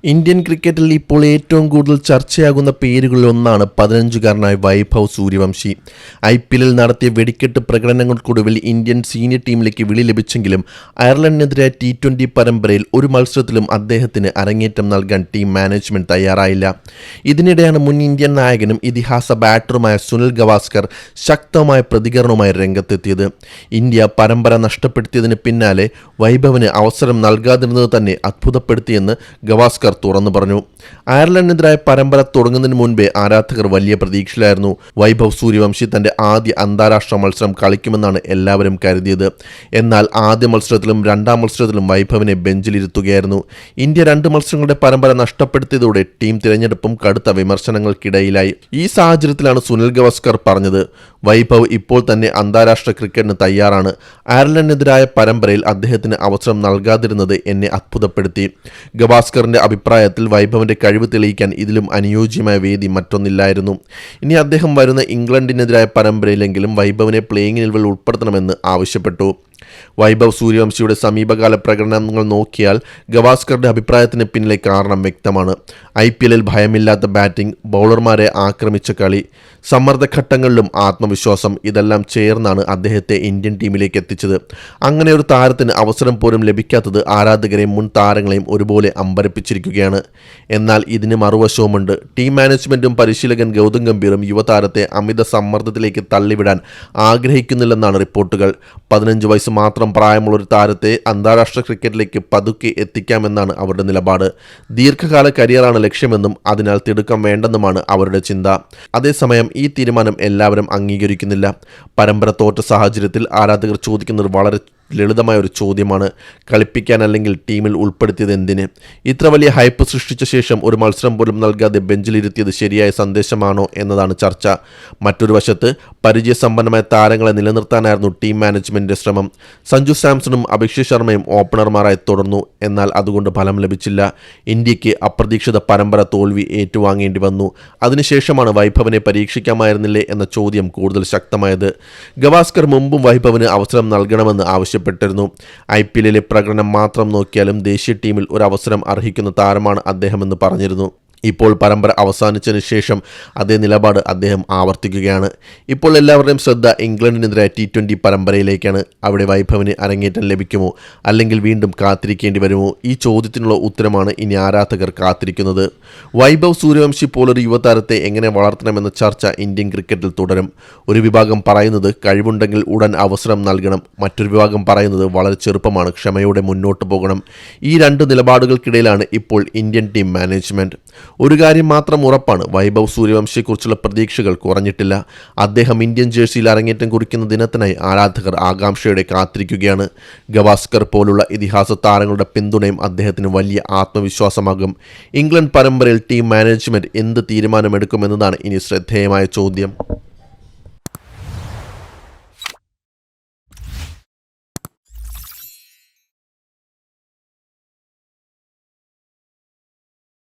Indian ക്രിക്കറ്റിൽ ഇപ്പോൾ ഏറ്റവും കൂടുതൽ ചർച്ചയാകുന്ന പേരുകളിൽ ഒന്നാണ് 15-കാരനായ വൈഭവ് സൂര്യവംശി. IPL നടത്തിയ വെടിക്കെട്ട് പ്രകടനങ്ങൾക്കൊടുവിൽ ഇന്ത്യൻ സീനിയർ ടീമിലേക്ക് വിളി ലഭിച്ചെങ്കിലും അയർലൻഡിനെതിരായ T20 പരമ്പരയിൽ ഒരു മത്സരത്തിലും അദ്ദേഹത്തിന് അരങ്ങേറ്റം നൽകാൻ ടീം മാനേജ്മെന്റ് തയ്യാറായില്ല. ഇതിനിടെയാണ് മുൻ ഇന്ത്യൻ നായകനും ഇതിഹാസ ബാറ്ററുമായ സുനിൽ ഗവാസ്കർ ശക്തമായ പ്രതികരണവുമായി രംഗത്തെത്തിയത്. ഇന്ത്യ പരമ്പര നഷ്ടപ്പെടുത്തിയതിന് പിന്നാലെ വൈഭവിന് അവസരം നൽകാതിരുന്നത് തന്നെ അത്ഭുതപ്പെടുത്തിയെന്ന് ഗവാസ്കർ തുറന്നു പറഞ്ഞു. അയർലൻഡിനെതിരായ പരമ്പര തുടങ്ങുന്നതിന് മുൻപേ ആരാധകർ വലിയ പ്രതീക്ഷയിലായിരുന്നു. വൈഭവ് സൂര്യവംശി തന്റെ ആദ്യ അന്താരാഷ്ട്ര മത്സരം കളിക്കുമെന്നാണ് എല്ലാവരും കരുതിയത്. എന്നാൽ ആദ്യ മത്സരത്തിലും രണ്ടാം മത്സരത്തിലും വൈഭവിനെ ബെഞ്ചിലിരുത്തുകയായിരുന്നു. ഇന്ത്യ 2 മത്സരങ്ങളുടെ പരമ്പര നഷ്ടപ്പെടുത്തിയതോടെ ടീം തിരഞ്ഞെടുപ്പും കടുത്ത വിമർശനങ്ങൾക്കിടയിലായി. ഈ സാഹചര്യത്തിലാണ് സുനിൽ ഗവാസ്കർ പറഞ്ഞത്, വൈഭവ് ഇപ്പോൾ തന്നെ അന്താരാഷ്ട്ര ക്രിക്കറ്റിന് തയ്യാറാണ്. അയർലൻഡിനെതിരായ പരമ്പരയിൽ അദ്ദേഹത്തിന് അവസരം നൽകാതിരുന്നത് എന്നെ അത്ഭുതപ്പെടുത്തി. ഗവാസ്കറിന്റെ അഭിപ്രായത്തിൽ വൈഭവിന്റെ കഴിവ് തെളിയിക്കാൻ ഇതിലും അനുയോജ്യമായ വേദി മറ്റൊന്നില്ലായിരുന്നു. ഇനി അദ്ദേഹം വരുന്ന ഇംഗ്ലണ്ടിനെതിരായ പരമ്പരയിലെങ്കിലും വൈഭവിനെ പ്ലേയിങ് 11 ഉൾപ്പെടുത്തണമെന്ന് ആവശ്യപ്പെട്ടു. വൈഭവ് സൂര്യവംശിയുടെ സമീപകാല പ്രകടനങ്ങൾ നോക്കിയാൽ ഗവാസ്കറുടെ അഭിപ്രായത്തിന് പിന്നിലെ കാരണം വ്യക്തമാണ്. IPL ഭയമില്ലാത്ത ബാറ്റിംഗ്, ബൗളർമാരെ ആക്രമിച്ച കളി, സമ്മർദ്ദഘട്ടങ്ങളിലും ആത്മവിശ്വാസം, ഇതെല്ലാം ചേർന്നാണ് അദ്ദേഹത്തെ ഇന്ത്യൻ ടീമിലേക്ക് എത്തിച്ചത്. അങ്ങനെ ഒരു താരത്തിന് അവസരം പോലും ലഭിക്കാത്തത് ആരാധകരെയും മുൻ താരങ്ങളെയും ഒരുപോലെ അമ്പരപ്പിച്ചിരിക്കുകയാണ്. എന്നാൽ ഇതിന് മറുവശവുമുണ്ട്. ടീം മാനേജ്മെന്റും പരിശീലകൻ ഗൗതം ഗംഭീറും യുവതാരത്തെ അമിത സമ്മർദ്ദത്തിലേക്ക് തള്ളിവിടാൻ ആഗ്രഹിക്കുന്നില്ലെന്നാണ് റിപ്പോർട്ടുകൾ. 15 വയസ്സ് മാത്രം പ്രായമുള്ള ഒരു താരത്തെ അന്താരാഷ്ട്ര ക്രിക്കറ്റിലേക്ക് പതുക്കെ എത്തിക്കാമെന്നാണ് അവരുടെ നിലപാട്. ദീർഘകാല കരിയറാണ് ലക്ഷ്യമെന്നും അതിനാൽ തിടുക്കം വേണ്ടെന്നുമാണ് അവരുടെ ചിന്ത. അതേസമയം ഈ തീരുമാനം എല്ലാവരും അംഗീകരിക്കുന്നില്ല. പരമ്പര തോറ്റ സാഹചര്യത്തിൽ ആരാധകർ ചോദിക്കുന്നത് വളരെ ലളിതമായ ഒരു ചോദ്യമാണ്. കളിപ്പിക്കാൻ അല്ലെങ്കിൽ ടീമിൽ ഉൾപ്പെടുത്തിയത് എന്തിന്? ഇത്ര വലിയ ഹൈപ്പ് സൃഷ്ടിച്ച ശേഷം ഒരു മത്സരം പോലും നൽകാതെ ബെഞ്ചിലിരുത്തിയത് ശരിയായ സന്ദേശമാണോ എന്നതാണ് ചർച്ച. മറ്റൊരു വശത്ത് പരിചയസമ്പന്നമായ താരങ്ങളെ നിലനിർത്താനായിരുന്നു ടീം മാനേജ്മെന്റിന്റെ ശ്രമം. സഞ്ജു സാംസണും അഭിഷേക് ശർമ്മയും ഓപ്പണർമാരായി തുടർന്നു. എന്നാൽ അതുകൊണ്ട് ഫലം ലഭിച്ചില്ല. ഇന്ത്യക്ക് അപ്രതീക്ഷിത പരമ്പര തോൽവി ഏറ്റുവാങ്ങേണ്ടി വന്നു. അതിനുശേഷമാണ് വൈഭവിനെ പരീക്ഷിക്കാമായിരുന്നില്ലേ എന്ന ചോദ്യം കൂടുതൽ ശക്തമായത്. ഗവാസ്കർ മുമ്പും വൈഭവിന് അവസരം നൽകണമെന്ന് ആവശ്യപ്പെട്ടിരുന്നു. IPL പ്രകടനം മാത്രം നോക്കിയാലും ദേശീയ ടീമിൽ ഒരു അവസരം അർഹിക്കുന്ന താരമാണ് അദ്ദേഹമെന്ന് പറഞ്ഞിരുന്നു. ഇപ്പോൾ പരമ്പര അവസാനിച്ചതിന് ശേഷം അതേ നിലപാട് അദ്ദേഹം ആവർത്തിക്കുകയാണ്. ഇപ്പോൾ എല്ലാവരുടെയും ശ്രദ്ധ ഇംഗ്ലണ്ടിനെതിരായ T20 പരമ്പരയിലേക്കാണ്. അവിടെ വൈഭവിന് അരങ്ങേറ്റം ലഭിക്കുമോ, അല്ലെങ്കിൽ വീണ്ടും കാത്തിരിക്കേണ്ടി വരുമോ? ഈ ചോദ്യത്തിനുള്ള ഉത്തരമാണ് ഇനി ആരാധകർ കാത്തിരിക്കുന്നത്. വൈഭവ് സൂര്യവംശി പോലൊരു യുവതാരത്തെ എങ്ങനെ വളർത്തണമെന്ന ചർച്ച ഇന്ത്യൻ ക്രിക്കറ്റിൽ തുടരും. ഒരു വിഭാഗം പറയുന്നത് കഴിവുണ്ടെങ്കിൽ ഉടൻ അവസരം നൽകണം. മറ്റൊരു വിഭാഗം പറയുന്നത് വളരെ ചെറുപ്പമാണ്, ക്ഷമയോടെ മുന്നോട്ട് പോകണം. ഈ 2 നിലപാടുകൾക്കിടയിലാണ് ഇപ്പോൾ ഇന്ത്യൻ ടീം മാനേജ്മെന്റ്. ഒരു കാര്യം മാത്രം ഉറപ്പാണ്, വൈഭവ് സൂര്യവംശിയെക്കുറിച്ചുള്ള പ്രതീക്ഷകൾ കുറഞ്ഞിട്ടില്ല. അദ്ദേഹം ഇന്ത്യൻ ജേഴ്സിയിൽ അരങ്ങേറ്റം കുറിക്കുന്ന ദിനത്തിനായി ആരാധകർ ആകാംക്ഷയോടെ കാത്തിരിക്കുകയാണ്. ഗവാസ്കർ പോലുള്ള ഇതിഹാസ താരങ്ങളുടെ പിന്തുണയും അദ്ദേഹത്തിന് വലിയ ആത്മവിശ്വാസമാകും. ഇംഗ്ലണ്ട് പരമ്പരയിൽ ടീം മാനേജ്മെന്റ് എന്ത് തീരുമാനമെടുക്കുമെന്നതാണ് ഇനി ശ്രദ്ധേയമായ ചോദ്യം.